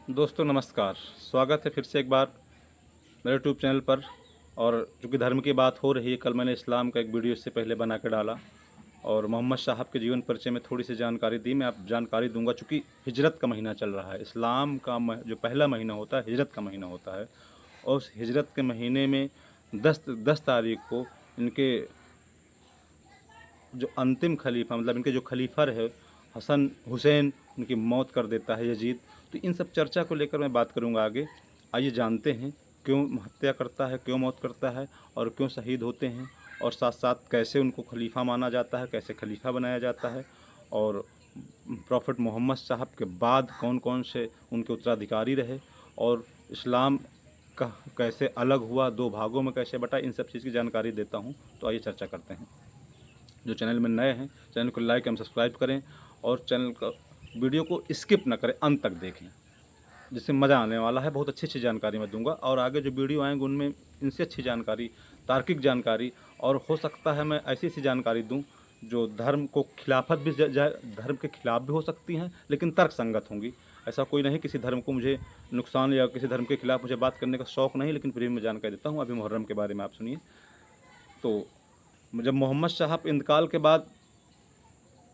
दोस्तों नमस्कार। स्वागत है फिर से एक बार मेरे यूट्यूब चैनल पर। और चूँकि धर्म की बात हो रही है, कल मैंने इस्लाम का एक वीडियो इससे पहले बना के डाला और मोहम्मद साहब के जीवन परिचय में थोड़ी सी जानकारी दी। मैं आप जानकारी दूंगा चूँकि हिजरत का महीना चल रहा है। इस्लाम का जो पहला महीना होता है हिजरत का महीना होता है, और उस हिजरत के महीने में 10 तारीख को इनके जो अंतिम खलीफा, मतलब इनके जो खलीफा रहे हसन हुसैन, उनकी मौत कर देता है यजीद। तो इन सब चर्चा को लेकर मैं बात करूंगा आगे। आइए जानते हैं क्यों हत्या करता है, क्यों मौत करता है और क्यों शहीद होते हैं, और साथ साथ कैसे उनको खलीफा माना जाता है, कैसे खलीफा बनाया जाता है, और प्रॉफिट मोहम्मद साहब के बाद कौन कौन से उनके उत्तराधिकारी रहे, और इस्लाम का कैसे अलग हुआ, दो भागों में कैसे बटा, इन सब चीज़ की जानकारी देता हूँ। तो आइए चर्चा करते हैं। जो चैनल में नए हैं चैनल को लाइक एवं सब्सक्राइब करें, और चैनल का वीडियो को स्किप ना करें, अंत तक देखें, जिससे मज़ा आने वाला है। बहुत अच्छी अच्छी जानकारी मैं दूंगा, और आगे जो वीडियो आएंगे उनमें इनसे अच्छी जानकारी, तार्किक जानकारी, और हो सकता है मैं ऐसी ऐसी जानकारी दूं जो धर्म को खिलाफत भी जाए, धर्म के खिलाफ भी हो सकती हैं लेकिन तर्क संगत होंगी। ऐसा कोई नहीं, किसी धर्म को मुझे नुकसान या किसी धर्म के खिलाफ मुझे बात करने का शौक़ नहीं, लेकिन फिर भी मैं जानकारी देता हूँ। अभी मुहर्रम के बारे में आप सुनिए। तो जब मोहम्मद साहब इंतकाल के बाद,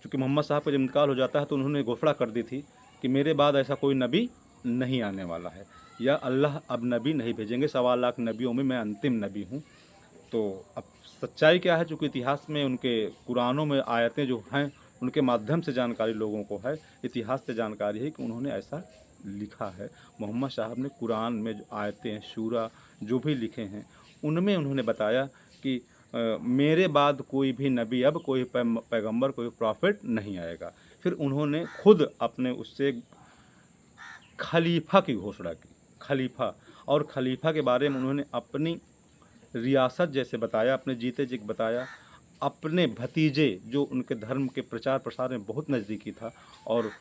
चूँकि मोहम्मद साहब का जब इंतकाल हो जाता है तो उन्होंने घोषणा कर दी थी कि मेरे बाद ऐसा कोई नबी नहीं आने वाला है, या अल्लाह अब नबी नहीं भेजेंगे, 1.25 लाख नबियों में मैं अंतिम नबी हूँ। तो अब सच्चाई क्या है, चूँकि इतिहास में उनके कुरानों में आयतें जो हैं उनके माध्यम से जानकारी लोगों को है, इतिहास से जानकारी है कि उन्होंने ऐसा लिखा है। मोहम्मद साहब ने कुरान में जो आयतें, शूरा जो भी लिखे हैं उनमें उन्होंने बताया कि मेरे बाद कोई भी नबी, अब कोई पैगंबर, कोई प्रॉफिट नहीं आएगा। फिर उन्होंने खुद अपने उससे खलीफा की घोषणा की। खलीफा, और खलीफा के बारे में उन्होंने अपनी रियासत जैसे बताया, अपने जीते जी बताया, अपने भतीजे जो उनके धर्म के प्रचार प्रसार में बहुत नज़दीकी था, और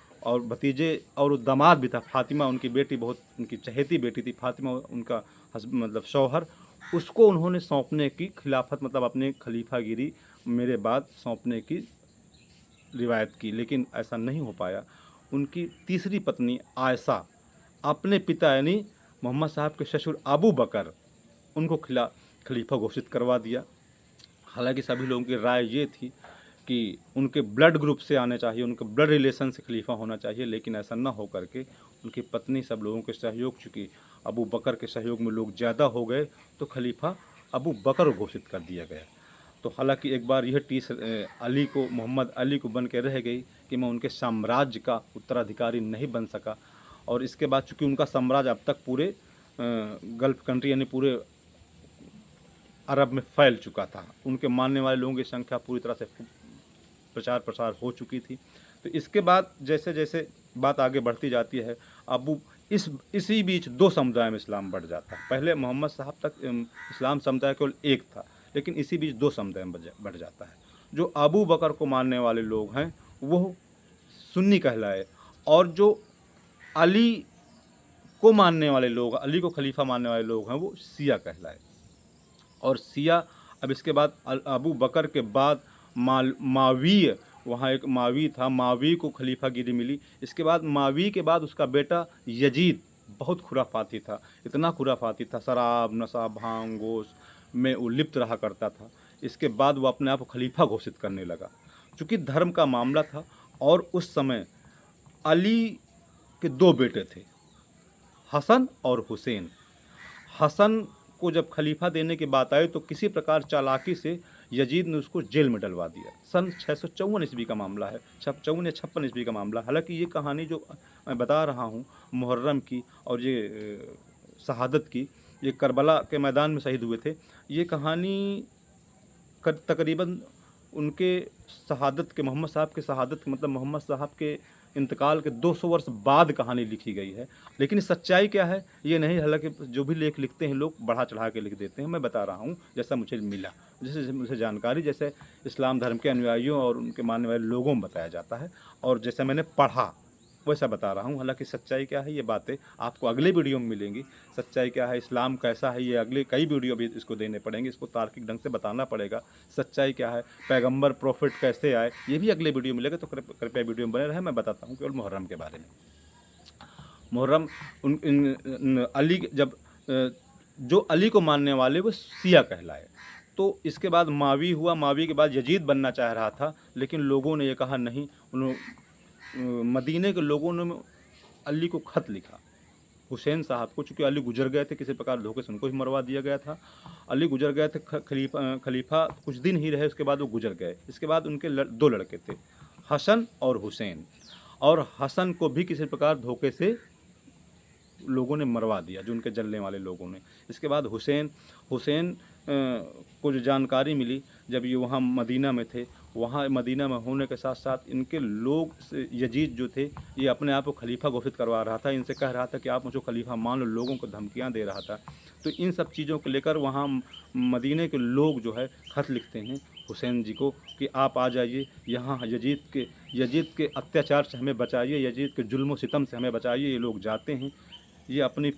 भतीजे और दामाद भी था, फातिमा उनकी बेटी, बहुत उनकी चहेती बेटी थी फातिमा, उनका मतलब शौहर, उसको उन्होंने सौंपने की खिलाफत, मतलब अपने खलीफागिरी मेरे बाद सौंपने की रिवायत की, लेकिन ऐसा नहीं हो पाया। उनकी तीसरी पत्नी आयशा अपने पिता यानी मोहम्मद साहब के ससुर अबू बकर, उनको खलीफा घोषित करवा दिया। हालांकि सभी लोगों की राय ये थी कि उनके ब्लड ग्रुप से आने चाहिए, उनके ब्लड रिलेशन से खलीफा होना चाहिए, लेकिन ऐसा ना हो करके उनकी पत्नी सब लोगों के सहयोग, चूँकि अबू बकर के सहयोग में लोग ज़्यादा हो गए, तो खलीफा अबू बकर घोषित कर दिया गया। तो हालांकि एक बार यह टीस अली को, मोहम्मद अली को बन के रह गई कि मैं उनके साम्राज्य का उत्तराधिकारी नहीं बन सका। और इसके बाद चूँकि उनका साम्राज्य अब तक पूरे गल्फ़ कंट्री यानी पूरे अरब में फैल चुका था, उनके मानने वाले लोगों की संख्या पूरी तरह से प्रचार प्रसार हो चुकी थी। तो इसके बाद जैसे जैसे बात आगे बढ़ती जाती है, अबू इसी बीच दो समुदाय में इस्लाम बढ़ जाता है। पहले मोहम्मद साहब तक इस्लाम समुदाय केवल एक था, लेकिन इसी बीच दो समुदाय में बढ़ जाता है। जो अबू बकर को मानने वाले लोग हैं वो सुन्नी कहलाए, और जो अली को मानने वाले लोग, अली को खलीफा मानने वाले लोग हैं, वो शिया कहलाए। और शिया, अब इसके बाद अबू बकर के बाद मावी, वहाँ एक मावी था, मावी को खलीफागिरी मिली। इसके बाद मावी के बाद उसका बेटा यजीद बहुत खुराफाती था, इतना खुराफाती था, शराब नशा भांग गोश में वो लिप्त रहा करता था। इसके बाद वो अपने आप को खलीफा घोषित करने लगा, चूँकि धर्म का मामला था। और उस समय अली के दो बेटे थे, हसन और हुसैन। हसन को जब खलीफा देने की बात आई तो किसी प्रकार चालाकी से यजीद ने उसको जेल में डलवा दिया। सन 654 ईस्वी का मामला है, 54 या 56 ईस्वी का मामला। हालांकि ये कहानी जो मैं बता रहा हूँ मुहर्रम की, और ये शहादत की, ये करबला के मैदान में शहीद हुए थे। ये कहानी तकरीबन उनके शहादत के, मोहम्मद साहब के शहादत के, मतलब मोहम्मद साहब के इंतकाल के 200 वर्ष बाद कहानी लिखी गई है। लेकिन सच्चाई क्या है ये नहीं, हालांकि जो भी लेख लिखते हैं लोग बढ़ा चढ़ा के लिख देते हैं। मैं बता रहा हूँ जैसा मुझे मिला, जैसे मुझे जानकारी, जैसे इस्लाम धर्म के अनुयायियों और उनके मानने वाले लोगों में बताया जाता है, और जैसे मैंने पढ़ा वैसा बता रहा हूँ। हालांकि सच्चाई क्या है ये बातें आपको अगले वीडियो में मिलेंगी। सच्चाई क्या है, इस्लाम कैसा है, ये अगले कई वीडियो भी इसको देने पड़ेंगे, इसको तार्किक ढंग से बताना पड़ेगा। सच्चाई क्या है, पैगंबर प्रॉफिट कैसे आए, ये भी अगले वीडियो मिलेगा। तो कृपया वीडियो में बने रहे, मैं बताता हूँ केवल मुहर्रम के बारे में। मुहर्रम अली जब जो अली को मानने वाले वो शिया कहलाए। तो इसके बाद मावी हुआ, मावी के बाद यजीद बनना चाह रहा था, लेकिन लोगों ने ये कहा नहीं। मदीने के लोगों ने अली को खत लिखा हुसैन साहब को, चूँकि अली गुजर गए थे, किसी प्रकार धोखे से उनको ही मरवा दिया गया था। अली गुजर गए थे, खलीफा कुछ दिन ही रहे, उसके बाद वो गुजर गए। इसके बाद उनके 2 लड़के थे, हसन और हुसैन, और हसन को भी किसी प्रकार धोखे से लोगों ने मरवा दिया, जो उनके जलने वाले लोगों ने। इसके बाद हुसैन को जो जानकारी मिली, जब ये वहाँ मदीना में थे, वहाँ मदीना में होने के साथ साथ इनके लोग यजीद जो थे, ये अपने आप को खलीफा घोषित करवा रहा था, इनसे कह रहा था कि आप मुझे खलीफा मान लो, लोगों को धमकियाँ दे रहा था। तो इन सब चीज़ों को लेकर वहाँ मदीने के लोग जो है खत लिखते हैं हुसैन जी को कि आप आ जाइए यहाँ, यजीद के अत्याचार से हमें बचाइए, यजीद के जुल्म सितम से हमें बचाइए। ये लोग जाते हैं, ये अपनी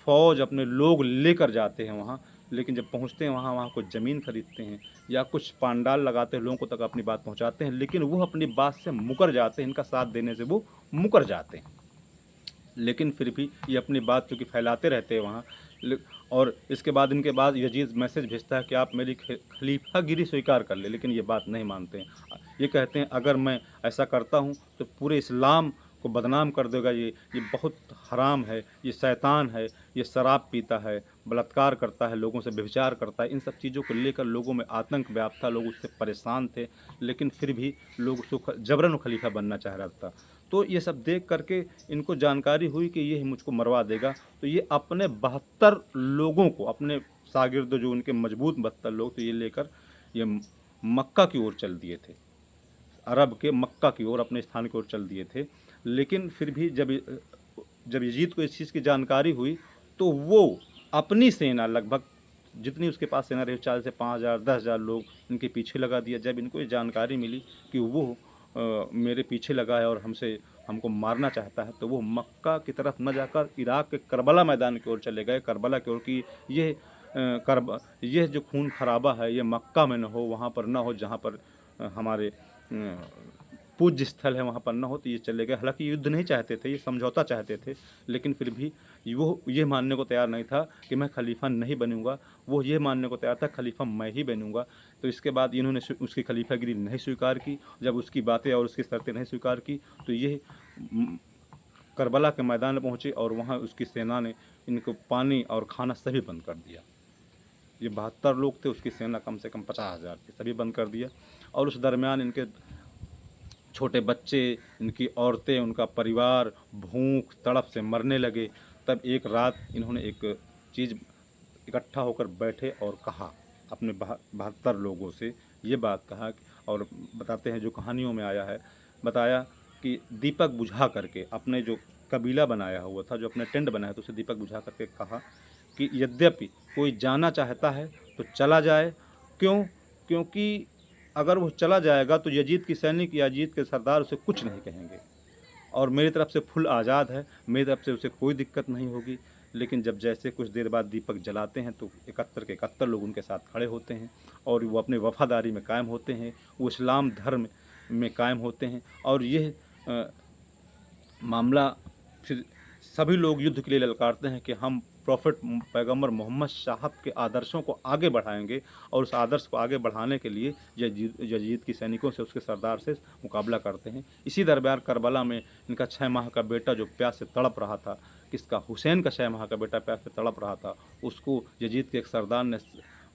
फ़ौज, अपने लोग लेकर जाते हैं वहाँ, लेकिन जब पहुँचते हैं वहाँ कुछ ज़मीन खरीदते हैं या कुछ पांडाल लगाते हैं, लोगों को तक अपनी बात पहुँचाते हैं, लेकिन वो अपनी बात से मुकर जाते हैं, इनका साथ देने से वो मुकर जाते हैं। लेकिन फिर भी ये अपनी बात चूँकि फैलाते रहते हैं वहाँ, और इसके बाद इनके बाद यजीद मैसेज भेजता है कि आप मेरी खलीफागिरी स्वीकार कर ले, लेकिन ये बात नहीं मानते हैं। ये कहते हैं अगर मैं ऐसा करता हूँ तो पूरे इस्लाम को बदनाम कर देगा, ये बहुत हराम है, ये शैतान है, ये शराब पीता है, बलात्कार करता है, लोगों से व्यभिचार करता है। इन सब चीज़ों को लेकर लोगों में आतंक व्याप्त था, लोग उससे परेशान थे, लेकिन फिर भी लोग उसको जबरन खलीफा बनना चाह रहा था। तो ये सब देख करके इनको जानकारी हुई कि ये मुझको मरवा देगा, तो ये अपने 72 लोगों को, अपने शागिर्द जो उनके मजबूत 72 लोग, तो ये लेकर ये मक्का की ओर चल दिए थे, अरब के मक्का की ओर, अपने स्थान की ओर चल दिए थे। लेकिन फिर भी जब यजीद को इस चीज़ की जानकारी हुई, तो वो अपनी सेना, लगभग जितनी उसके पास सेना रही, 4 से 5,000 10,000 लोग इनके पीछे लगा दिया। जब इनको ये जानकारी मिली कि वो मेरे पीछे लगा है और हमको मारना चाहता है, तो वो मक्का की तरफ न जाकर इराक़ के करबला मैदान की ओर चले गए, करबला की ओर, कि ये जो खून खराबा है ये मक्का में न हो, वहाँ पर न हो जहाँ पर हमारे पूज्य स्थल है, वहाँ पर न हो। तो ये चले गए। हालांकि युद्ध नहीं चाहते थे, ये समझौता चाहते थे, लेकिन फिर भी वो ये मानने को तैयार नहीं था कि मैं खलीफा नहीं बनूंगा। वो ये मानने को तैयार था खलीफा मैं ही बनूंगा। तो इसके बाद इन्होंने उसकी खलीफागिरी नहीं स्वीकार की। जब उसकी बातें और उसकी शर्तें नहीं स्वीकार की, तो ये करबला के मैदान में पहुँचे और वहाँ उसकी सेना ने इनको पानी और खाना सभी बंद कर दिया। ये 72 लोग थे, उसकी सेना कम से कम 50,000 थी, सभी बंद कर दिया। और उस दरमियान इनके छोटे बच्चे, इनकी औरतें, उनका परिवार भूख तड़प से मरने लगे। तब एक रात इन्होंने एक चीज़ इकट्ठा होकर बैठे और कहा अपने 72 लोगों से, ये बात कहा, और बताते हैं जो कहानियों में आया है, बताया कि दीपक बुझा करके, अपने जो कबीला बनाया हुआ था, जो अपने टेंट बनाया था, उसे दीपक बुझा करके कहा कि यद्यपि कोई जाना चाहता है तो चला जाए। क्यों? क्योंकि अगर वो चला जाएगा तो यजीद की सैनिक, यजीद के सरदार उसे कुछ नहीं कहेंगे, और मेरी तरफ से फुल आज़ाद है, मेरी तरफ से उसे कोई दिक्कत नहीं होगी। लेकिन जब जैसे कुछ देर बाद दीपक जलाते हैं, तो 71 के 71 लोग उनके साथ खड़े होते हैं, और वो अपने वफ़ादारी में कायम होते हैं, वो इस्लाम धर्म में कायम होते हैं। और यह मामला फिर सभी लोग युद्ध के लिए ललकारते हैं कि हम प्रॉफिट पैगंबर मोहम्मद साहब के आदर्शों को आगे बढ़ाएंगे, और उस आदर्श को आगे बढ़ाने के लिए यजीद की सैनिकों से, उसके सरदार से मुकाबला करते हैं। इसी दरमियान करबला में इनका 6 माह का बेटा जो प्यास से तड़प रहा था, किसका? हुसैन का 6 माह का बेटा प्यास से तड़प रहा था, उसको यजीद के एक सरदार ने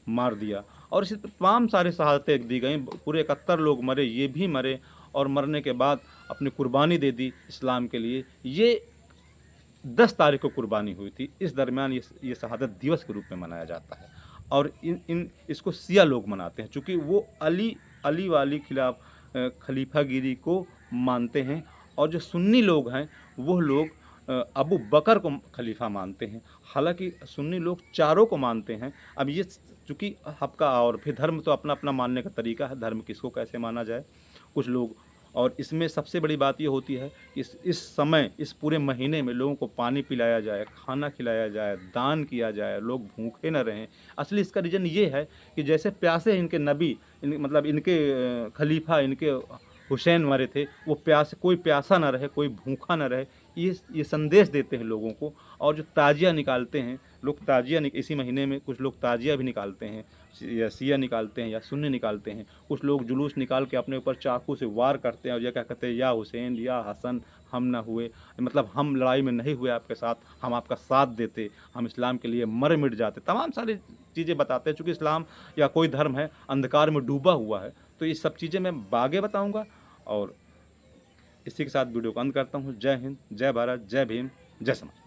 मार दिया। और इसी तमाम सारी शहादतें दी गई, पूरे 71 लोग मरे, ये भी मरे, और मरने के बाद अपनी कुर्बानी दे दी इस्लाम के लिए। ये 10 तारीख को कुर्बानी हुई थी। इस दरमियान ये शहादत दिवस के रूप में मनाया जाता है, और इसको शिया लोग मनाते हैं, चूँकि वो अली वाली खलीफागिरी को मानते हैं। और जो सुन्नी लोग हैं, वो लोग अबू बकर को खलीफा मानते हैं। हालांकि सुन्नी लोग चारों को मानते हैं। अब ये चूँकि आपका, और फिर धर्म तो अपना अपना मानने का तरीका है, धर्म किसको कैसे माना जाए, कुछ लोग। और इसमें सबसे बड़ी बात ये होती है कि इस समय, इस पूरे महीने में लोगों को पानी पिलाया जाए, खाना खिलाया जाए, दान किया जाए, लोग भूखे न रहें। असली इसका रीज़न ये है कि जैसे प्यासे इनके नबी, मतलब इनके खलीफा, इनके हुसैन मरे थे, वो कोई प्यासा ना रहे, कोई भूखा ना रहे, ये संदेश देते हैं लोगों को। और जो ताजिया निकालते हैं लोग, इसी महीने में कुछ लोग ताजिया भी निकालते हैं, या सिया निकालते हैं या शून्य निकालते हैं। कुछ लोग जुलूस निकाल के अपने ऊपर चाकू से वार करते हैं और ये क्या कहते हैं, या हुसैन या हसन हम ना हुए, मतलब हम लड़ाई में नहीं हुए आपके साथ, हम आपका साथ देते, हम इस्लाम के लिए मर मिट जाते। तमाम सारी चीज़ें बताते हैं। चूँकि इस्लाम या कोई धर्म है अंधकार में डूबा हुआ है, तो ये सब चीज़ें मैं आगे बताऊँगा। और इसी के साथ वीडियो को अंत करता हूँ। जय हिंद, जय भारत, जय भीम, जय समाज।